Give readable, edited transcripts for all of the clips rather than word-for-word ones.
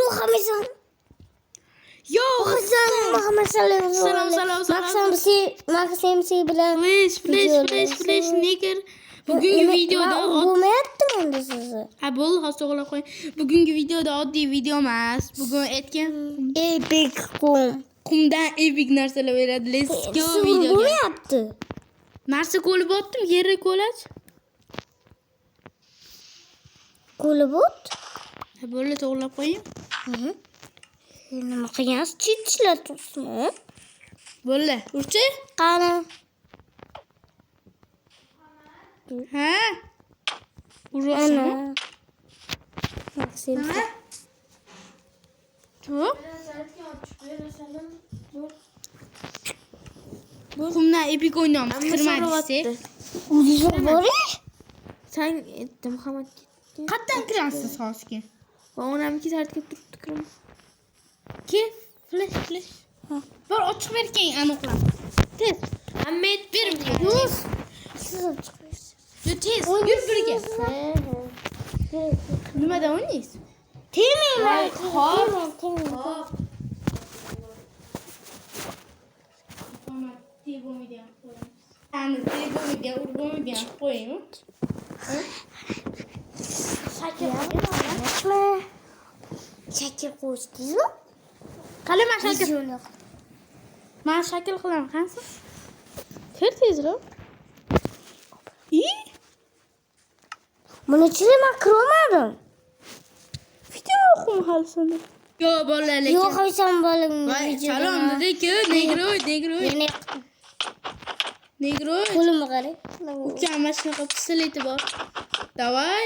Muhammed. Yo, Muhammed sallallahu Maxim bilan flash nigger. Bugungi videoda bo'lmayaptimi endi sizni? Ha, bo'ldi, hozir to'g'rilab qo'ying. Bugungi videoda oddiy video emas. Bugun aytgan Epic qum. qumdan epic narsalar beradi. Let's go videoga. Bo'lmayapti. Narsa ko'lib o'tdim, yerga ko'lach. Ko'lib o't. Ha, bo'ldi, to'g'rilab qo'ying. Nima qilgansiz? Chitishlar turibsizmi? Bo'ldi. Urchi? Qani. Ha? Urasizmi? Maxim. To'p. Qumdan epik o'ynaymiz. Kirmadingiz. O'zingiz boring. Sen Muhammed ketdi. Qatdan kirasiz hozirga? Va onamki tartibga turibdi kirim. Ke, flash. Bir ochiq berking aniqlab. Tez. Ahmet Bir. Yuz. Siz chiqasiz. Tez. Yur birga. Nimadan o'ynaysiz? Teminglar. Hop. Ani telefonga urg'ongan qo'ying. Shakil qo'yshdingizmi? Qani men shakil. Men shakil qilaman, qansi? Kir tezroq. Buni ichida men kirolmadim. Video o'qim halsini. Yo, bolalar. Yo'q, qo'ysam bo'lim. Salom dedi-ku, negro. Qo'limni qarang. Ukam mana shunaqa pistoleti bor. Davay.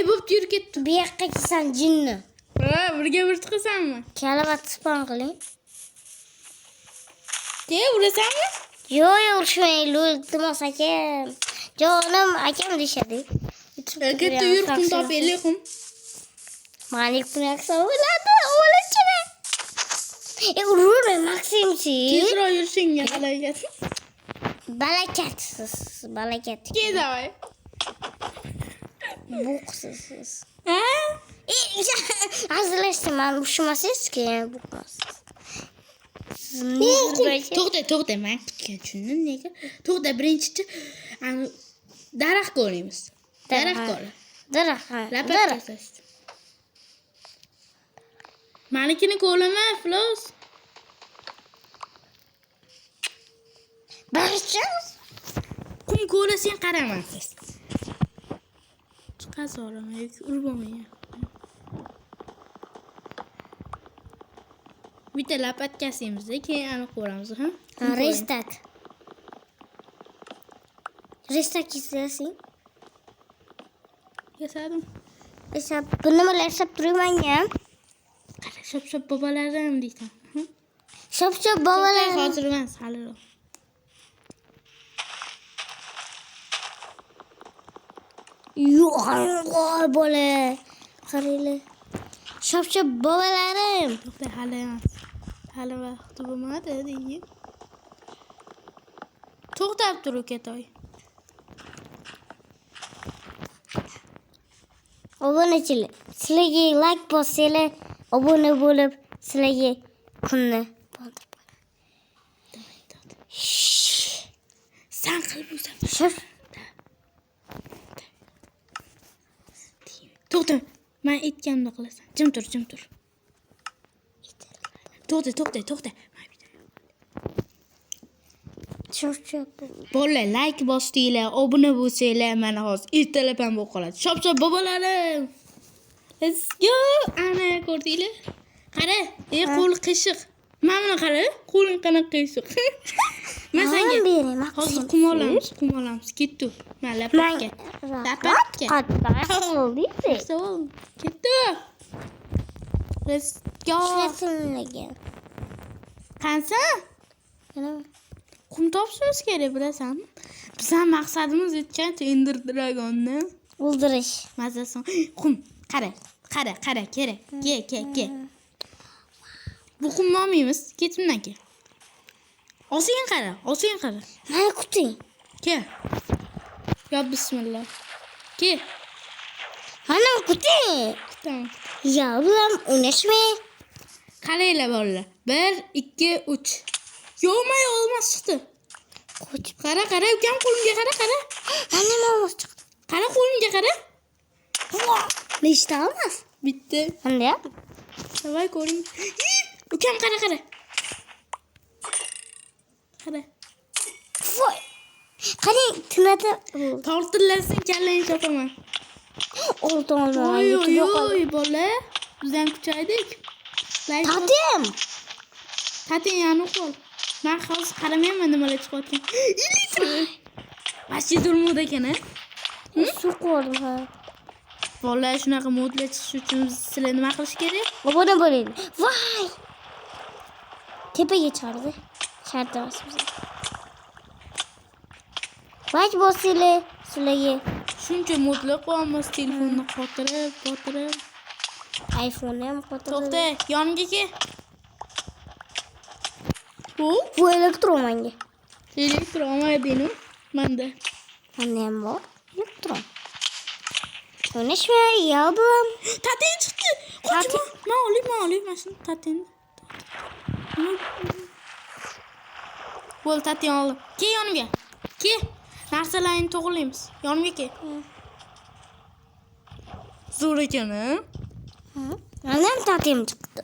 Bo'pti, yur ketdi. Bu yoqqa kelsan jinni. Ha, birga bir chiqasanmi? Kalabat spam qiling. Urasanmi? Yo'q, urishmang, iltimos akam. Jonim akam deyshadi. Ketdi, yur, qum topaylik, qum. Malik buni aksa o'ladi, o'lachini. Ururma Maximchi. Tezroq yurishingga harakat. Balakatsiz, balakat. Davay. Buqsiz. Ha? Hazırlaştım ben uçmasız ki buqmasiz. To'xta, men kutgan tushundim, nega? To'xta, birinchi daraxt ko'ramiz. Daraxt ko'ra. Daraxt. Daraxt. Manikini ko'rama, Flos. Barchamiz Qum ko'rasang qaramaysiz. Chiqasoraman yoki urbamayman. Bitta lapatkasimiz, keyin aniq ko'ramiz, ha? Restak. Restak izlasing. Yasadim. Esa buni nimalar yasab turibman ham. Qara, shop bobolarim deysan. Shop bolalar. Hozir emas, haliroq. Yo'q, bola. Qaranglar. Shop bobolarim. To'xta, hali emas. Hali vaqti bo'lmadi, deydi. To'xtab tur, ukatoy. Obunachilar, sizlarga like bossanglar, obuna bo'lib, sizlarga kunni qoldirib qo'yaman. San qilib o'zim. Shuf. To'xta, men aytganimni qilasan. Jim tur. To'xta. Shuf. Bolalar, like bosdinglar, obuna bo'lsanglar, mana hozir ertalab ham bo'lib qoladi. Shop bobolarim. Let's go. Ana ko'rdinglar? Qara, qo'l qiyshiq. Mana buni qara, qo'ling qanaqa qiyshiq. Men senga hozir qum olamiz. Ketdi. Men lapatka. Ketdi. Let's go. Qansa? Qum topishimiz kerak, bilasanmi? Bizning maqsadimiz o'tgancha Ender Dragonni o'ldirish. Mazasini. Qum, qara, kerak. Ke. Bu qumni olmaymiz, ketimdan ke. Osing qara. Mana kuting. Ke. Yo bismillah. Ke. Mana kuting. Tamam. Ya bilan o'ynashma. Qaranglar bolalar. 1 2 3. Yo'may olmas chiqdi. Qara, ukam qo'limga qara. Ana olmas chiqdi. Qara qo'limga qara. Nechta olmas? Bitta. Qanday? Davay ko'ring. Ukam qara. Qara. Voy. Qani tunada Tortillarsan kallangiz chopaman. oldi olma. Oy, bola. Biz ham kuchaydik. Tatim. Tating yana qo'l. Men hozir qaramayman nimalar chiqayotgan. Ilitri. Masjid durmudi ekan-a? Suv qo'ydim ha. Bola shunaqa modlar chiqish uchun sizlar nima qilish kerak? Obuna bo'ling. Voy. Tepaga chiqardi. Shartimiz biz. Like bosinglar sizlarga. Shuncha modlar qo'yamiz telefonni qotirib. iPhone ham qo'ydim. To'xta, yonimga kel. Bu elektron menga. Elektron olmadingmi? Menda. Menda ham bor. Elektron. O'ynashma, yaldim. Tating chiqdi. Qochma. Men olayman shuni tatingni. Bo'l, tating oldim. Kel yonimga. Kel. Narsalarni to'g'rilaymiz. Yonimga kel. Zo'r ekan-a? Menam tatim chiqdi.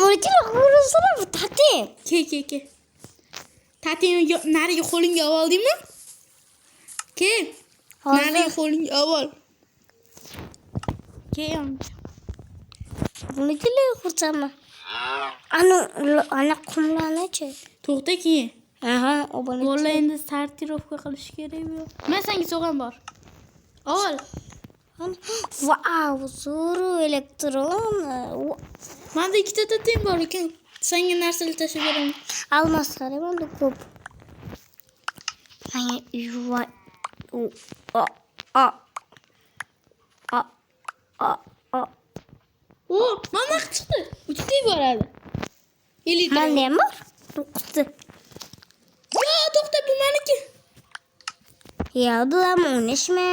O'rchilar qo'rqsana bu tatim. Ke. Tating nariga qo'lingga oldingmi? Kel. Nariga qo'lingga ol. Kel yonimga. Buni kelay xursandman. Ana qumlarni-chi. To'xta keyin. Aha, obuna. Bola endi sortirovka qilish kerak bu. Men senga so'g'an bor. Ol. Wow, zo'r elektron. Menda ikkita tating bor ekan. Senga narsalar tashib beraman. Almas qarayman, ko'p. Menga yuva. Mana chiqdi. Uchta boradi. Menda ham bor. To'qqizta. Yo, to'xta, bu meniki. Ya, bilan o'ynashma.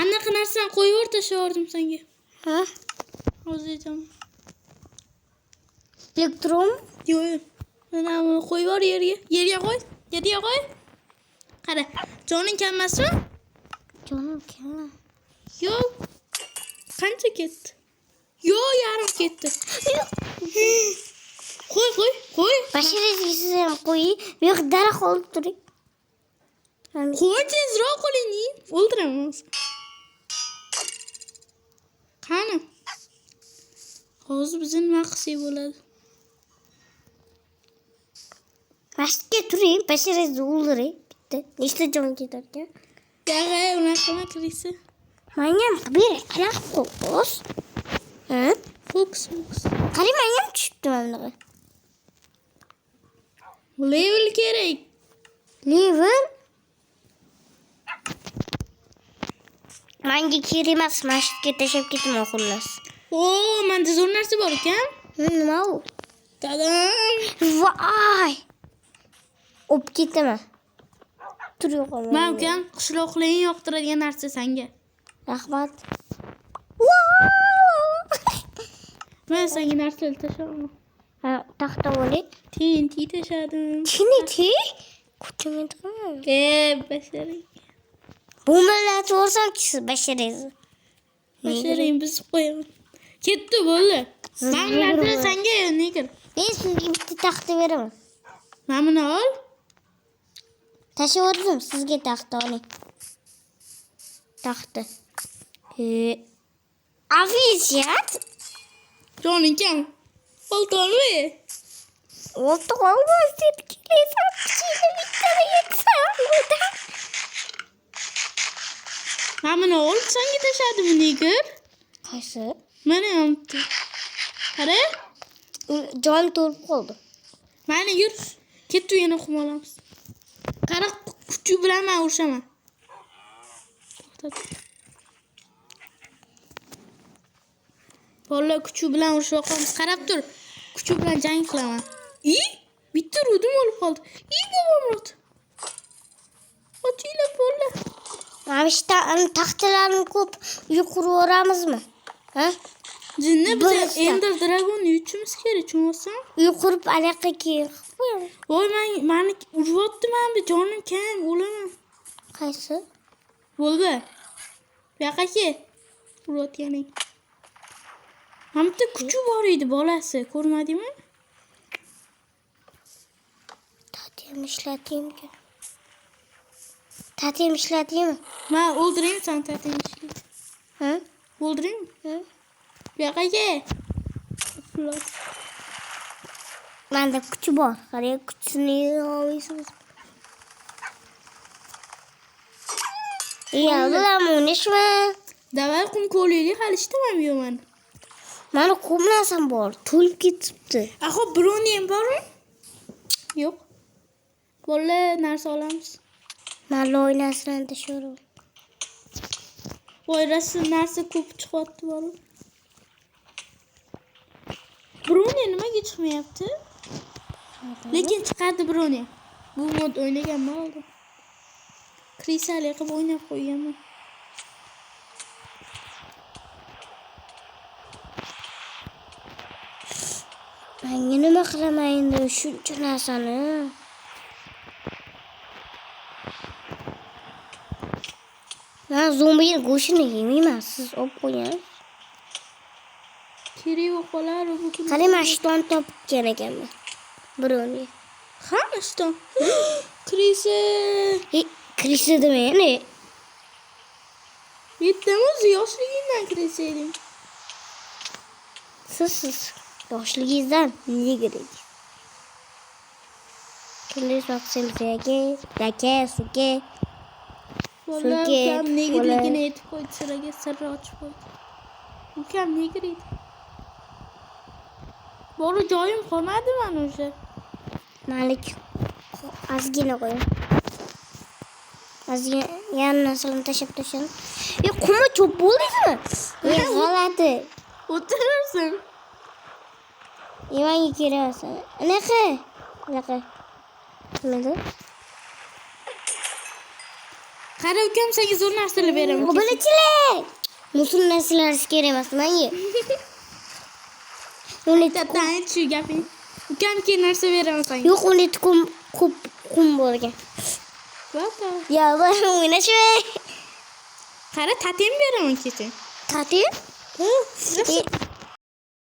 Anaqa narsani qo'yib o'rtashaverdim senga. Ha? Hozir aytaman. Elektron? Yo'q. Mana buni qo'yib yubor yerga. Yerga qo'y. Qara, joning kelmasmi? Jonim kelma. Yo'q. Qancha ketdi? Yo'q, yarim ketdi. Qo'y. Bashiringizni ham qo'ying. Bu yoq daraxt olib turing. Qo'y tezroq qo'ling. O'ldiramiz. Qani? Hozir bizni nima qilsak bo'ladi? Masjidga turing, bashiringizni o'ldiring. Bitta. Nechta jon ketarkan? Yag'ay, unaqa qilsa. Menga ham bering, qanaqa fokus? Ha? Fokus. Qarang, menga ham tushibdi mana. Level kerak. Level? Menga kerak emas, masjidga tashlab ketaman xullas. Menda zo'r narsa bor ekan. Nima u? Tadam. Voy! O'p ketaman. Tur yo'qaman. Men ukam qishloqlarni yoqtiradigan narsa senga. Rahmat. Men senga narsalar tashladim. Ha, taxta oling. TNT tashladim. TNT? Kuchaman turman. Basharing. Bu millat o'rsanki siz basharingizni. Basharing buzib qo'yaman. Ketdi bo'ldi. Men narsa senga nega? Men sizga bitta taxta beraman. Men buni ol. Tashlaverdim sizga taxta oling. Taxta. Afishat. Joning kam. Oltolmi? Olti olmaz deb kelaysan. Kichkina bittani yetsam. Men buni ol, senga tashladim nigir. Qaysi? Mana ham. Qara. Jon to'lib qoldi. Mana yur. Ketdi yana qumolamiz. Qara, kuchi bilan men urishaman. To'xtat. Bola kuchi bilan urishyapmiz. Qarab tur. Kuchi bilan jang qilaman. Bitta rudim olib qoldi. Bobom urdi. Ochinglar bola. Avishda taxtalarni ko'p uy quraveramizmi? Ha? Jinni biz Biriksa. Ender Dragon'ni yutishimiz kerak, tushunmaysan? Uy qurib anaqa keyin qilib qo'yamiz. Voy, meni uryapti, men bu jonim kam, o'laman. Qaysi? Bo'ldi. Bu yoqqa kel. Uryotganing. Hamda kuchi bor edi bolasi, ko'rmadingmi? Tatim ishlataymi? Tatim ishlataymi? Men o'ldiraymi sen tatinchli? Ha? O'ldiraymi? Ha? Bu yoqqa kel. Uxlat. Menda kuchi bor. Qarang, kuchisini olmaysiz. Ya, bilan o'ynashma. Davay qum ko'laylik, hali ishtamam yo'man. Mana ko'p narsam bor. To'lib ketibdi. Axo, broni ham bormi? Yo'q. Bo'la, narsa olamiz. Mana o'ynasini tashlarim. Voy, rasm narsa ko'p chiqyapti bolam. Broni nimaga chiqmayapti? Lekin chiqardi Broni. Bu mod o'ynaganman oldin. Krisali qilib o'ynab qo'yganman. Men nima qilaman endi shuncha narsani? Men zombini go'shtini yemayman, siz olib qo'ying. Kerak yo'q qolar bu kun. Qarang, men shton topgan ekanman. Broni. Ha, ishton. Krisi. Krisi demang. Yetdami o'zi yoshligingdan krisi eding. Siz yoshligingizdan yegirik. Kunduz vaqtingizdagi daka, suka. Vallahi Sulke, ukam negirligini aytib qo'ydi, siraga sirni ochib qo'ydi. Ukam negir edi. Bori joyim qolmadi men o'sha. Malik ozgina qo'ying. Ozgina yan narsalarni tashlab. Qumi cho'p bo'ldingmi? G'alati. O'tirarsan. Menga kerak. Anaqa. Nima? Qara ukam, senga zo'r narsalar beraman. Qo'balachilar. Musul narsalar kerak emas menga. Uni Tatanch shu gaping. Ukam keyin narsa beraman senga. yo'q, uni ko'p qum bo'lgan. Vaqo. Ya, men o'ynashmay. Qara tatem beraman kecha. Tatim?